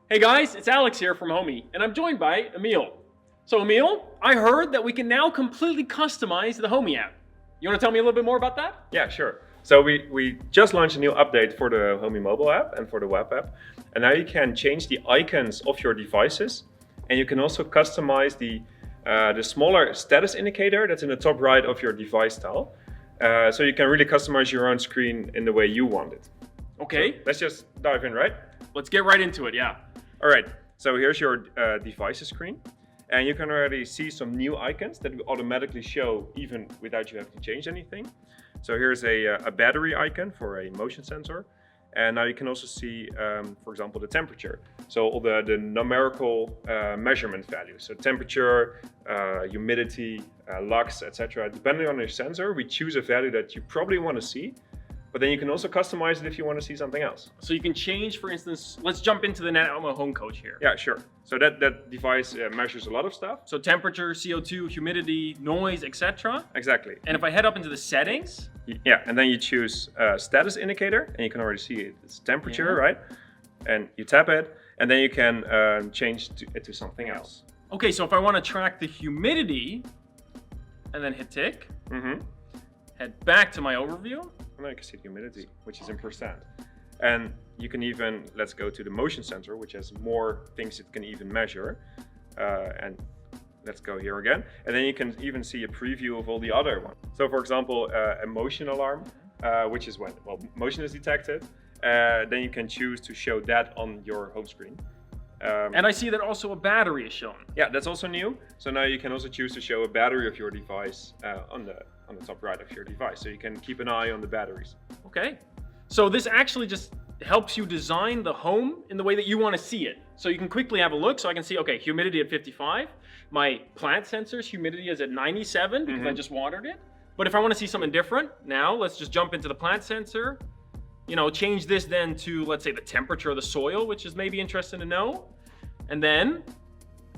Hey guys, it's Alex here from Homey, and I'm joined by Emil. So Emil, I heard that we can now completely customize the Homey app. You want to tell me a little bit more about that? Yeah, sure. So we just launched a new update for the Homey mobile app and for the web app. And now you can change the icons of your devices. And you can also customize the smaller status indicator that's in the top right of your device tile. So you can really customize your own screen in the way you want it. Okay. So let's just dive in, right? Let's get right into it, yeah. All right, so here's your devices screen. And you can already see some new icons that will automatically show even without you having to change anything. So here's a battery icon for a motion sensor. And now you can also see, for example, the temperature. So all the numerical measurement values. So temperature, humidity, lux, etc. Depending on your sensor, we choose a value that you probably want to see. But then you can also customize it if you want to see something else. So you can change, for instance, let's jump into the Nano Home Coach here. Yeah, sure. So that device measures a lot of stuff. So temperature, CO2, humidity, noise, etc. Exactly. And if I head up into the settings. Yeah, and then you choose status indicator, and you can already see it. It's temperature, right? And you tap it, and then you can change it to something else. Okay, so if I want to track the humidity, and then hit tick, head back to my overview. And now you can see the humidity, which is in percent. And you can even, let's go to the motion sensor, which has more things it can even measure. And let's go here again. And then you can even see a preview of all the other ones. So for example, a motion alarm, which is when, well, motion is detected. Then you can choose to show that on your home screen. And I see that also a battery is shown. Yeah, that's also new. So now you can also choose to show a battery of your device on the top right of your device. So you can keep an eye on the batteries. Okay. So this actually just helps you design the home in the way that you want to see it. So you can quickly have a look. So I can see, okay, humidity at 55. My plant sensor's humidity is at 97 because I just watered it. But if I want to see something different, now let's just jump into the plant sensor. You know, change this then to, let's say, the temperature of the soil, which is maybe interesting to know. And then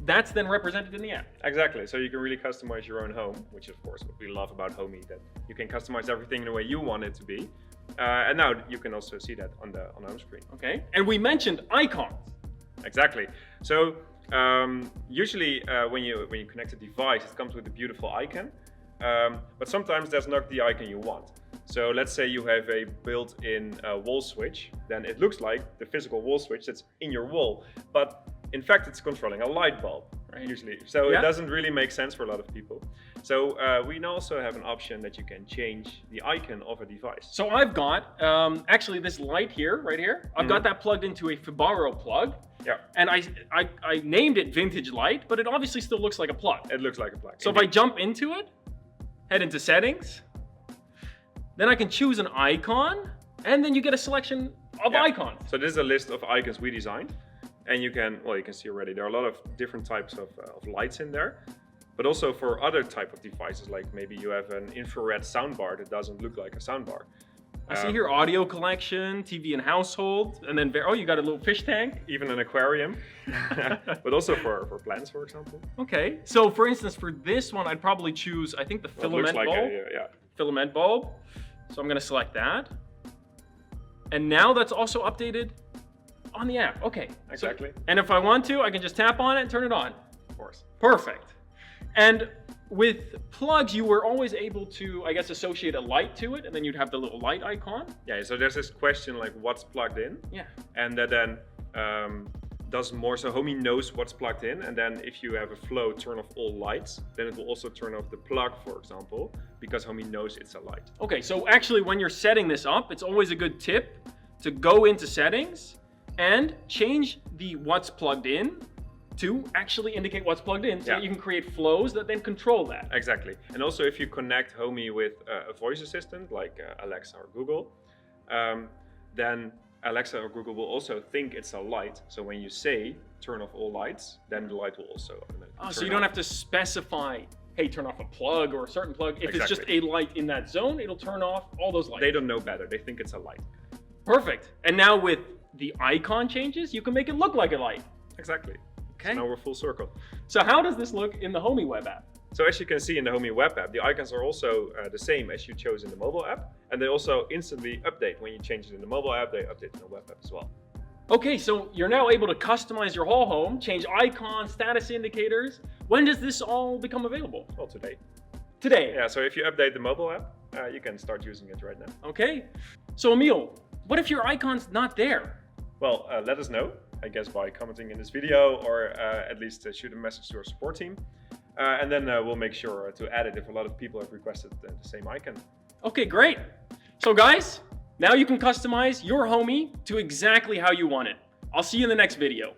that's then represented in the app. Exactly. So you can really customize your own home, which is of course what we love about Homey, that you can customize everything the way you want it to be. And now you can also see that on the home screen. Okay. And we mentioned icons. Exactly. So usually when you connect a device, it comes with a beautiful icon. But sometimes that's not the icon you want. So let's say you have a built-in wall switch, then it looks like the physical wall switch that's in your wall, but in fact it's controlling a light bulb, right? Usually. So it doesn't really make sense for a lot of people. So we now also have an option that you can change the icon of a device. So I've got actually this light here, right here. I've got that plugged into a Fibaro plug. Yeah. And I named it Vintage Light, but it obviously still looks like a plug. It looks like a plug. So if I jump into it, head into settings, then I can choose an icon, and then you get a selection of icons. So this is a list of icons we designed. And you can see already, there are a lot of different types of lights in there. But also for other type of devices, like maybe you have an infrared soundbar that doesn't look like a soundbar. I see here audio collection, TV and household, and then, you got a little fish tank. Even an aquarium, but also for plants, for example. Okay, so for instance, for this one, I'd probably choose, I think the filament bulb. Filament bulb. So I'm gonna select that. And now that's also updated on the app. Okay. Exactly. So, and if I want to, I can just tap on it and turn it on. Of course. Perfect. And with plugs, you were always able to, I guess, associate a light to it, and then you'd have the little light icon. Yeah, so there's this question like what's plugged in? Yeah. And that then does more, so Homey knows what's plugged in, and then if you have a flow turn off all lights, then it will also turn off the plug, for example, because Homey knows it's a light. Okay, so actually when you're setting this up, it's always a good tip to go into settings and change the what's plugged in to actually indicate what's plugged in, so that you can create flows that then control that. Exactly. And also if you connect Homey with a voice assistant like Alexa or Google, then Alexa or Google will also think it's a light. So when you say turn off all lights, then the light will also automatically turn so you don't have to specify, hey, turn off a plug or a certain plug. If it's just a light in that zone, it'll turn off all those lights. They don't know better. They think it's a light. Perfect. And now with the icon changes, you can make it look like a light. Exactly. Okay. So now we're full circle. So how does this look in the Homey web app? So as you can see in the Homey web app, the icons are also the same as you chose in the mobile app. And they also instantly update. When you change it in the mobile app, they update in the web app as well. Okay, so you're now able to customize your whole home, change icons, status indicators. When does this all become available? Well, today. Today. Yeah, so if you update the mobile app, you can start using it right now. Okay. So Emil, what if your icon's not there? Well, let us know, I guess by commenting in this video, or at least shoot a message to our support team. And then we'll make sure to add it if a lot of people have requested the same icon. Okay, great. So guys, now you can customize your Homey to exactly how you want it. I'll see you in the next video.